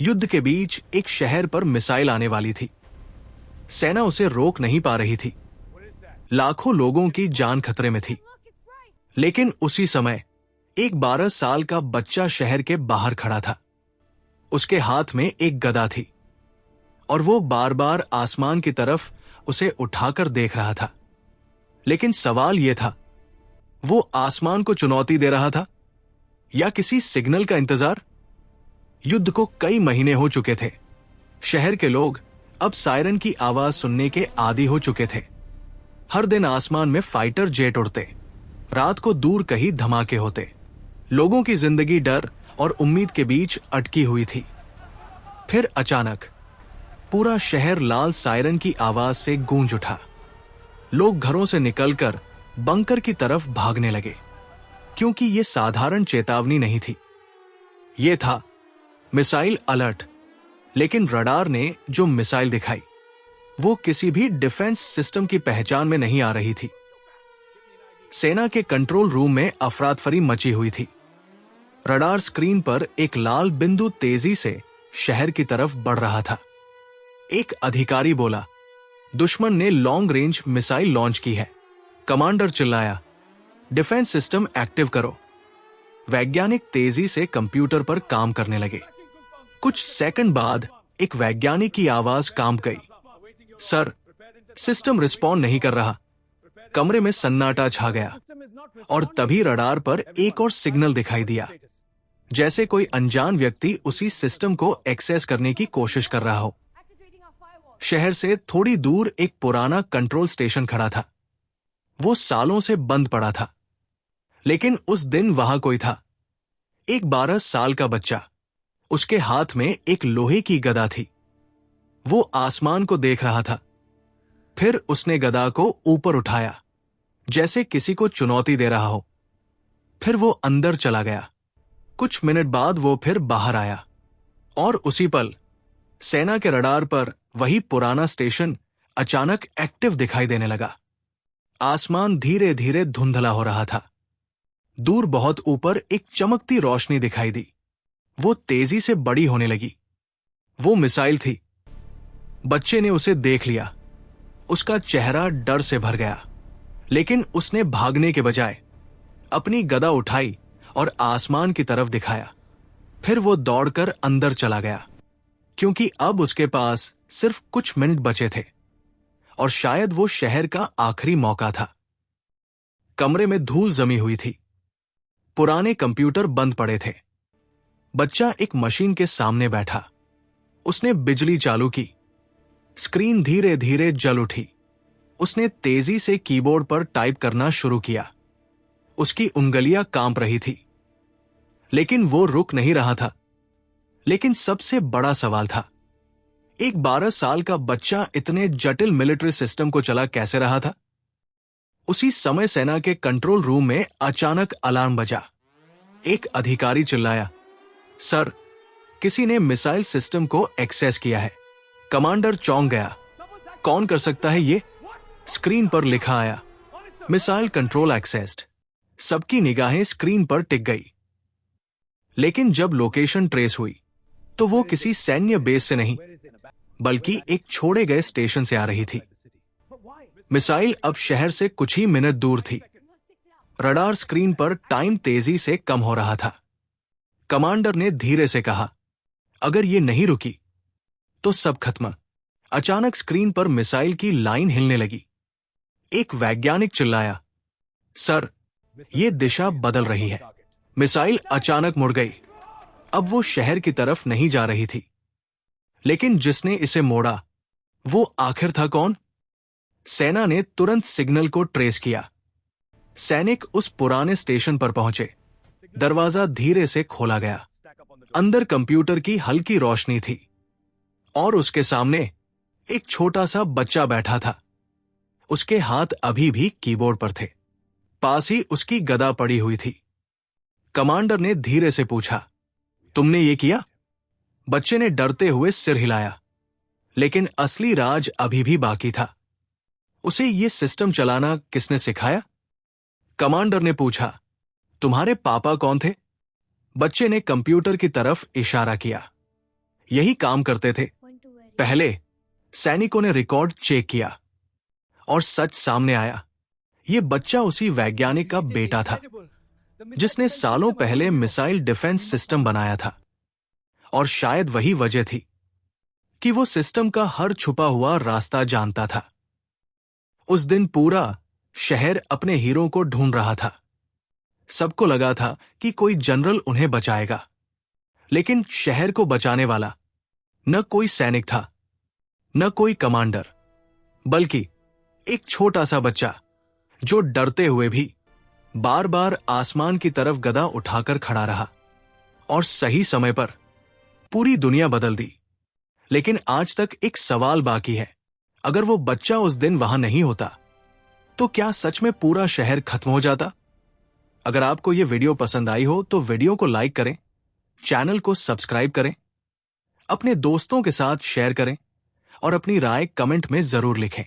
युद्ध के बीच एक शहर पर मिसाइल आने वाली थी। सेना उसे रोक नहीं पा रही थी। लाखों लोगों की जान खतरे में थी। लेकिन उसी समय एक 12 साल का बच्चा शहर के बाहर खड़ा था। उसके हाथ में एक गदा थी और वो बार बार आसमान की तरफ उसे उठाकर देख रहा था। लेकिन सवाल यह था, वो आसमान को चुनौती दे रहा था या किसी सिग्नल का इंतजार? युद्ध को कई महीने हो चुके थे। शहर के लोग अब सायरन की आवाज सुनने के आदी हो चुके थे। हर दिन आसमान में फाइटर जेट उड़ते, रात को दूर कहीं धमाके होते। लोगों की जिंदगी डर और उम्मीद के बीच अटकी हुई थी। फिर अचानक पूरा शहर लाल सायरन की आवाज से गूंज उठा। लोग घरों से निकलकर बंकर की तरफ भागने लगे, क्योंकि यह साधारण चेतावनी नहीं थी। यह था मिसाइल अलर्ट। लेकिन रडार ने जो मिसाइल दिखाई, वो किसी भी डिफेंस सिस्टम की पहचान में नहीं आ रही थी। सेना के कंट्रोल रूम में अफरातफरी मची हुई थी। रडार स्क्रीन पर एक लाल बिंदु तेजी से शहर की तरफ बढ़ रहा था। एक अधिकारी बोला, दुश्मन ने लॉन्ग रेंज मिसाइल लॉन्च की है। कमांडर चिल्लाया, डिफेंस सिस्टम एक्टिव करो। वैज्ञानिक तेजी से कंप्यूटर पर काम करने लगे। कुछ सेकंड बाद एक वैज्ञानिक की आवाज कांप गई, सर, सिस्टम रिस्पॉन्ड नहीं कर रहा। कमरे में सन्नाटा छा गया और तभी रडार पर एक और सिग्नल दिखाई दिया, जैसे कोई अनजान व्यक्ति उसी सिस्टम को एक्सेस करने की कोशिश कर रहा हो। शहर से थोड़ी दूर एक पुराना कंट्रोल स्टेशन खड़ा था। वो सालों से बंद पड़ा था, लेकिन उस दिन वहां कोई था। एक 12 साल का बच्चा, उसके हाथ में एक लोहे की गदा थी। वो आसमान को देख रहा था। फिर उसने गदा को ऊपर उठाया, जैसे किसी को चुनौती दे रहा हो। फिर वो अंदर चला गया। कुछ मिनट बाद वो फिर बाहर आया और उसी पल सेना के रडार पर वही पुराना स्टेशन अचानक एक्टिव दिखाई देने लगा। आसमान धीरे धीरे धुंधला हो रहा था। दूर बहुत ऊपर एक चमकती रोशनी दिखाई दी। वो तेजी से बड़ी होने लगी। वो मिसाइल थी। बच्चे ने उसे देख लिया। उसका चेहरा डर से भर गया, लेकिन उसने भागने के बजाय अपनी गदा उठाई और आसमान की तरफ दिखाया। फिर वो दौड़कर अंदर चला गया, क्योंकि अब उसके पास सिर्फ कुछ मिनट बचे थे और शायद वो शहर का आखिरी मौका था। कमरे में धूल जमी हुई थी। पुराने कंप्यूटर बंद पड़े थे। बच्चा एक मशीन के सामने बैठा। उसने बिजली चालू की। स्क्रीन धीरे धीरे जल उठी। उसने तेजी से कीबोर्ड पर टाइप करना शुरू किया। उसकी उंगलियां कांप रही थी, लेकिन वो रुक नहीं रहा था। लेकिन सबसे बड़ा सवाल था, एक 12 साल का बच्चा इतने जटिल मिलिट्री सिस्टम को चला कैसे रहा था? उसी समय सेना के कंट्रोल रूम में अचानक अलार्म बजा। एक अधिकारी चिल्लाया, सर, किसी ने मिसाइल सिस्टम को एक्सेस किया है। कमांडर चौंक गया। कौन कर सकता है ये? स्क्रीन पर लिखा आया, मिसाइल कंट्रोल एक्सेस्ड। सबकी निगाहें स्क्रीन पर टिक गई। लेकिन जब लोकेशन ट्रेस हुई, तो वो किसी सैन्य बेस से नहीं, बल्कि एक छोड़े गए स्टेशन से आ रही थी। मिसाइल अब शहर से कुछ ही मिनट दूर थी। रडार स्क्रीन पर टाइम तेजी से कम हो रहा था। कमांडर ने धीरे से कहा, अगर ये नहीं रुकी तो सब खत्म। अचानक स्क्रीन पर मिसाइल की लाइन हिलने लगी। एक वैज्ञानिक चिल्लाया, सर, ये दिशा बदल रही है। मिसाइल अचानक मुड़ गई। अब वो शहर की तरफ नहीं जा रही थी। लेकिन जिसने इसे मोड़ा, वो आखिर था कौन? सेना ने तुरंत सिग्नल को ट्रेस किया। सैनिक उस पुराने स्टेशन पर पहुंचे। दरवाजा धीरे से खोला गया। अंदर कंप्यूटर की हल्की रोशनी थी और उसके सामने एक छोटा सा बच्चा बैठा था। उसके हाथ अभी भी कीबोर्ड पर थे। पास ही उसकी गदा पड़ी हुई थी। कमांडर ने धीरे से पूछा, तुमने ये किया? बच्चे ने डरते हुए सिर हिलाया। लेकिन असली राज अभी भी बाकी था। उसे ये सिस्टम चलाना किसने सिखाया? कमांडर ने पूछा, तुम्हारे पापा कौन थे? बच्चे ने कंप्यूटर की तरफ इशारा किया। यही काम करते थे। पहले सैनिकों ने रिकॉर्ड चेक किया और सच सामने आया। ये बच्चा उसी वैज्ञानिक का बेटा था जिसने सालों पहले मिसाइल डिफेंस सिस्टम बनाया था। और शायद वही वजह थी कि वो सिस्टम का हर छुपा हुआ रास्ता जानता था। उस दिन पूरा शहर अपने हीरो को ढूंढ रहा था। सबको लगा था कि कोई जनरल उन्हें बचाएगा, लेकिन शहर को बचाने वाला न कोई सैनिक था, न कोई कमांडर, बल्कि एक छोटा सा बच्चा जो डरते हुए भी बार बार आसमान की तरफ गदा उठाकर खड़ा रहा। और सही समय पर पूरी दुनिया बदल दी। लेकिन आज तक एक सवाल बाकी है, अगर वो बच्चा उस दिन वहां नहीं होता तो क्या सच में पूरा शहर खत्म हो जाता? अगर आपको यह वीडियो पसंद आई हो तो वीडियो को लाइक करें, चैनल को सब्सक्राइब करें, अपने दोस्तों के साथ शेयर करें और अपनी राय कमेंट में जरूर लिखें।